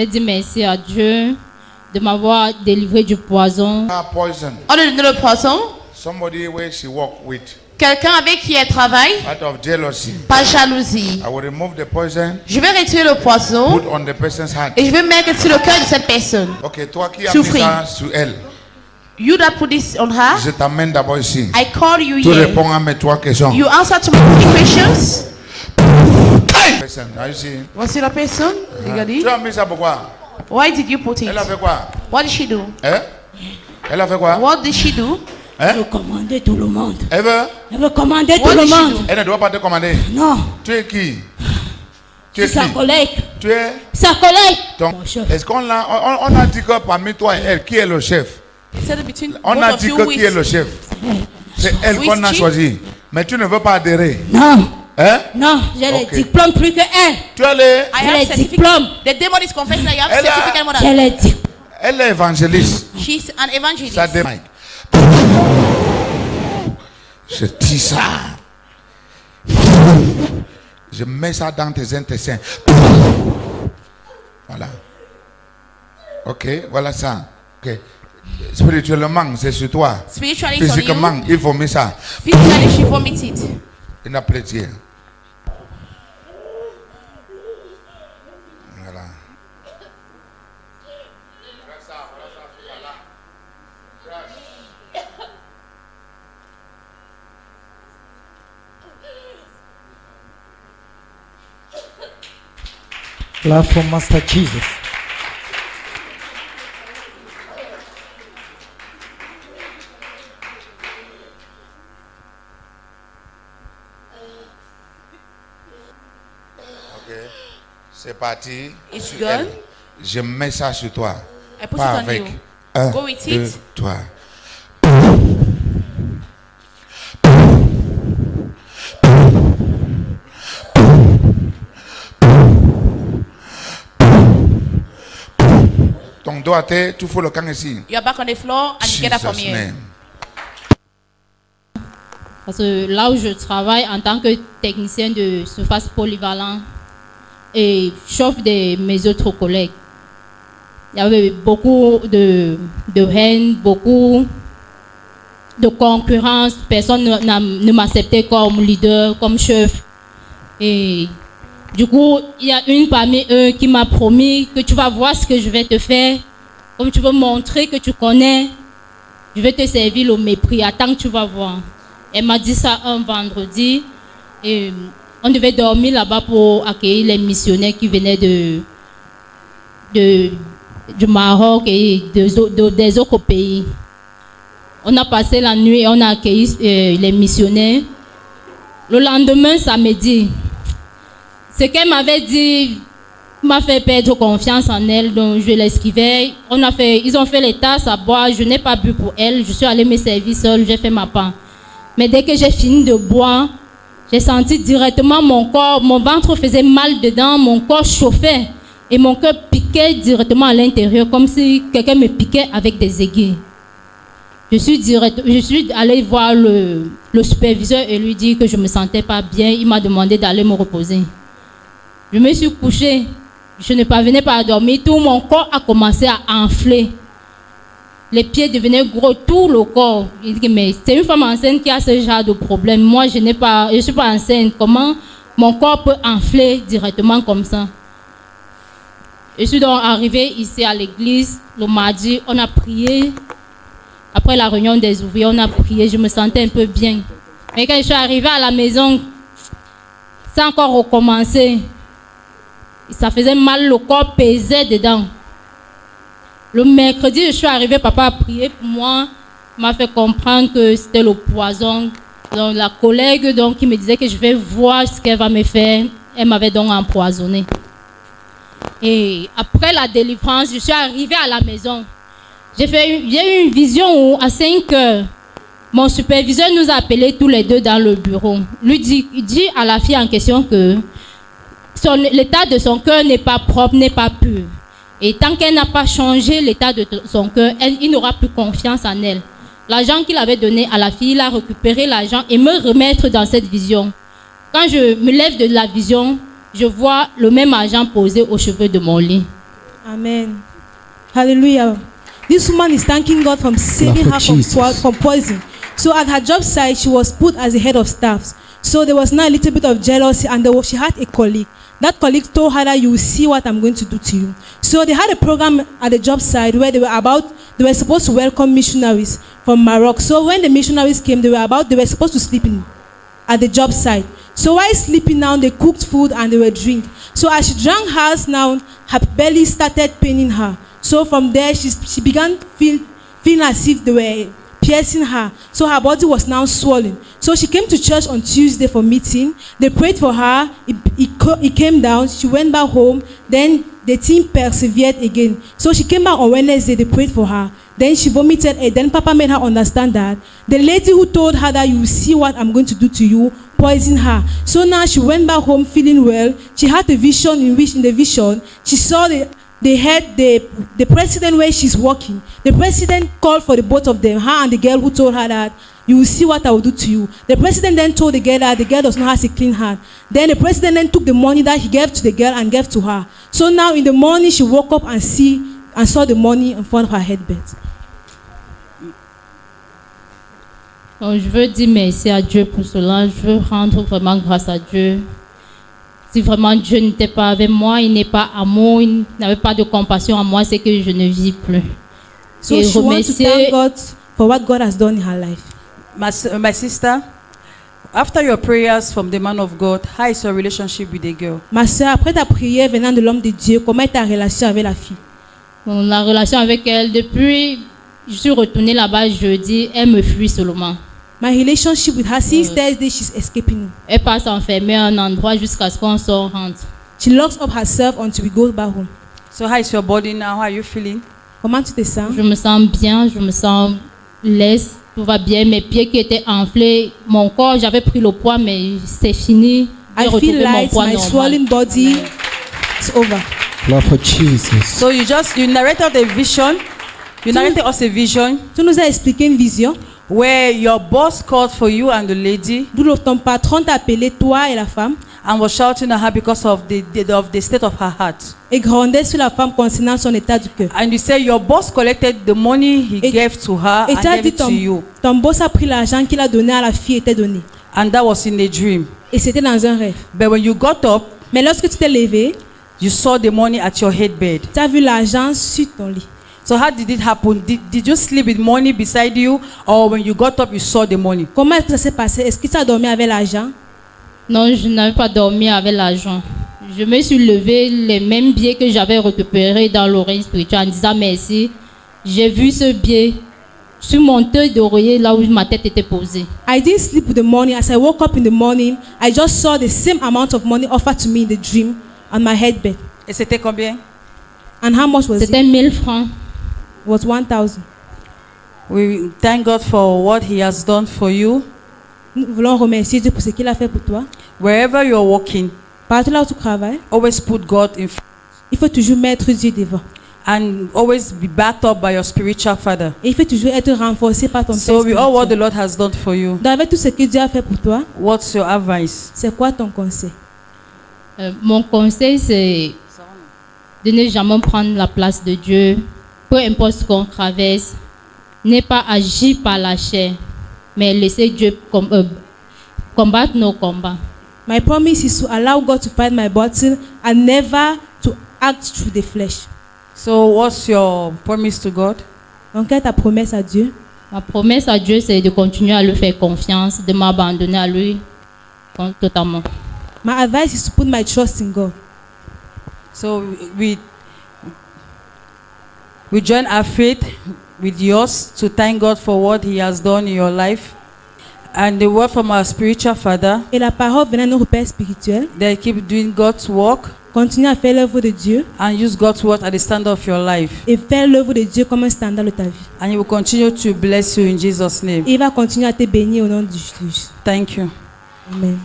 Je dis merci à Dieu de m'avoir délivré du poison. Poison. On a donné le poison. Somebody where she work with. Quelqu'un avec qui elle travaille. Out of jealousy. Par jalousie. I will remove the poison. Je vais retirer le poison. Put on the person's hand. Et je vais mettre sur le cœur de cette personne. Ok, toi qui as mis ça sur elle. You that put this on her. Je t'amène d'abord ici. I call you Tu here. réponds à mes 3 questions. You answer to my 3 questions. Person, are you seeing? Voici la personne. Regardez. Tu as mis ça pourquoi? Why did you put it? Elle a fait quoi? What did she do? Hein? Elle a fait quoi? What did she do? Hein? Elle veut commander tout le monde. Elle veut? Elle veut commander What tout le did she monde. do? Elle ne doit pas te commander. Non. Tu es qui? Tu C'est es sa qui? collègue. Tu es? Sa collègue. Donc, Mon chef. est-ce qu'on a dit que parmi toi et elle, qui est le chef? On a dit que qui est le chef? C'est elle qu'on a choisi. Mais tu ne veux pas adhérer. Non. Hein? Non, j'ai les diplômes plus que elle. Tu as les... J'ai les diplômes. The demon is confessing that you have certificate more J'ai than. les diplômes. Elle est évangéliste. She's an evangelist. Ça démarque. Je tire ça. Je mets ça dans tes intestins. Voilà. Ok, voilà ça. Ok. Spirituellement, c'est sur toi. Spiritually, it's on Physiquement, you. il faut mettre ça. Physically, she vomit it. Il n'a plaisir. Voilà. Clap for Master Jesus. Ok. C'est parti. It's Sur gone. elle. Je mets ça sur toi. I put Pas it on avec. you. 1, Go with 2, it. 3. Ton doigt, tu fous le camp ici. You are back on the floor and you get up from Jesus here. name. Parce que là où je travaille en tant que technicien de surface polyvalent et chauffe de mes autres collègues, il y avait beaucoup de haine, beaucoup de concurrence. Personne ne m'acceptait comme leader, comme chef. Et du coup, il y a une parmi eux qui m'a promis que tu vas voir ce que je vais te faire. Comme tu veux montrer que tu connais, je vais te servir au mépris. Attends que tu vas voir. Elle m'a dit ça un vendredi. Et on devait dormir là-bas pour accueillir les missionnaires qui venaient du Maroc et des autres pays. On a passé la nuit et on a accueilli les missionnaires. Le lendemain, samedi, ce qu'elle m'avait dit m'a fait perdre confiance en elle, donc je l'esquivais. Ils ont fait les tasses à boire, je n'ai pas bu pour elle, je suis allée me servir seule, j'ai fait ma part. Mais dès que j'ai fini de boire, j'ai senti directement mon corps, mon ventre faisait mal dedans, mon corps chauffait et mon cœur piquait directement à l'intérieur, comme si quelqu'un me piquait avec des aiguilles. Je suis allée voir le superviseur et lui dire que je ne me sentais pas bien. Il m'a demandé d'aller me reposer. Je me suis couchée. Je ne parvenais pas à dormir. Tout mon corps a commencé à enfler. Les pieds devenaient gros, tout le corps. Il dit, mais c'est une femme enceinte qui a ce genre de problème. Moi, je ne suis pas enceinte. Comment mon corps peut enfler directement comme ça? Je suis donc arrivée ici à l'église le mardi. On a prié. Après la réunion des ouvriers, on a prié. Je me sentais un peu bien. Mais quand je suis arrivée à la maison, ça a encore recommencé. Ça faisait mal, le corps pesait dedans. Le mercredi, je suis arrivée, papa a prié pour moi. Il m'a fait comprendre que c'était le poison. Donc, la collègue qui me disait que je vais voir ce qu'elle va me faire, elle m'avait donc empoisonné. Et après la délivrance, je suis arrivée à la maison. J'ai eu une vision où, à 5 heures, mon superviseur nous a appelés tous les deux dans le bureau. Il dit à la fille en question que l'état de son cœur n'est pas propre, n'est pas pur. Et tant qu'elle n'a pas changé l'état de son cœur, il n'aura plus confiance en elle. L'argent qu'il avait donné à la fille, il a récupéré l'argent et me remettre dans cette vision. Quand je me lève de la vision, je vois le même argent posé aux cheveux de mon lit. Amen. Hallelujah. This woman is thanking God for saving her from poison. So at her job site, she was put as the head of staff. So there was now a little bit of jealousy, and she had a colleague. That colleague told her that you will see what I'm going to do to you. So they had a program at the job site where they were supposed to welcome missionaries from Morocco. So when the missionaries came, they were supposed to sleep at the job site. So while sleeping now, they cooked food and they were drinking. So as she drank hers now, her belly started paining her. So from there, she began feeling as if they were piercing her. So her body was now swollen. So she came to church on Tuesday for meeting. They prayed for her. It came down. She went back home. Then the team persevered again. So she came back on Wednesday. They prayed for her. Then she vomited. And then Papa made her understand that the lady who told her that you will see what I'm going to do to you poisoned her. So now she went back home feeling well. She had a vision in the vision she saw the president where she's working. The president called for the both of them, her and the girl who told her that you will see what I will do to you. The president then told the girl that the girl does not have a clean hand. Then the president then took the money that he gave to the girl and gave to her. So now in the morning she woke up and saw the money in front of her headbed. Donc, je veux dire merci à Dieu pour cela. Je veux rendre vraiment grâce à Dieu. Si vraiment Dieu n'était pas avec moi, il n'est pas amour, il n'avait pas de compassion à moi, c'est que je ne vis plus. So she wants to thank God for what God has done in her life. My sister, after your prayers from the man of God, how is your relationship with the girl? Ma sœur, après ta prière venant de l'homme de Dieu, comment est ta relation avec la fille? Bon, la relation avec elle, depuis je suis retournée là-bas jeudi, elle me fuit seulement. My relationship with her since Thursday, she's escaping me. Elle passe enfermée à un endroit jusqu'à ce qu'on se rentre. She locks up herself until we go back home. So how is your body now? How are you feeling? Comment tu te sens? Je me sens bien, je me sens laisse, tout va bien. Mes pieds qui étaient enflés, mon corps, j'avais pris le poids, mais c'est fini. I feel light, my swollen body is over. Love for Jesus. So you narrated a vision. You narrated us a vision. Tu nous as expliqué une vision. Where your boss called for you and the lady. D'où ton patron t'a appelé toi et la femme. And was shouting at her because of the state of her heart. Et grondait sur la femme concernant son état du cœur. And you say your boss collected the money he gave to her and gave it to you. Ton boss a pris l'argent qu'il a donné à la fille était donné. And that was in a dream. Et c'était dans un rêve. But when you got up, mais lorsque tu t'es levé, you saw the money at your headbed. Tu as vu l'argent sur ton lit. So how did it happen? Did you sleep with money beside you, or when you got up you saw the money? Comment ça s'est passé? Est-ce que tu as dormi avec l'argent? Non, je n'avais pas dormi avec l'argent. Je me suis levé les mêmes billets que j'avais récupérés dans l'oreille spirituelle en disant merci. J'ai vu ce billet sur mon teuil d'oreiller là où ma tête était posée. I didn't sleep with the money. As I woke up in the morning, I just saw the same amount of money offered to me in the dream on my headbed. Et c'était combien? And how much was it? C'était 1000 francs. Was 1,000. We thank God for what He has done for you. Nous voulons remercier Dieu pour ce qu'il a fait pour toi. Wherever you are walking, partout là où tu travailles, always put God in front. Il faut toujours mettre Dieu devant. And always be backed up by your spiritual father. Et il faut toujours être renforcé par ton père. So with all what the Lord has done for you, avec tout ce que Dieu a fait pour toi, what's your advice? C'est quoi ton conseil? Mon conseil c'est de ne jamais prendre la place de Dieu. Peu importe ce qu'on traverse, n'est pas agir par la chair, mais laisser Dieu combattre nos combats. My promise is to allow God to fight my battle and never to act through the flesh. So what's your promise to God? Donc quelle est ta promesse à Dieu? Ma promesse à Dieu c'est de continuer à lui faire confiance, de m'abandonner à lui totalement. My advice is to put my trust in God. So we join our faith with yours to thank God for what He has done in your life. And the word from our spiritual father. Et la parole venant de nos pères spirituels. They keep doing God's work. Continue à faire l'œuvre de Dieu. And use God's word at the standard of your life. Et faire l'œuvre de Dieu comme un standard de ta vie. And He will continue to bless you in Jesus' name. Et il va continuer à te bénir au nom de Jésus. Thank you. Amen.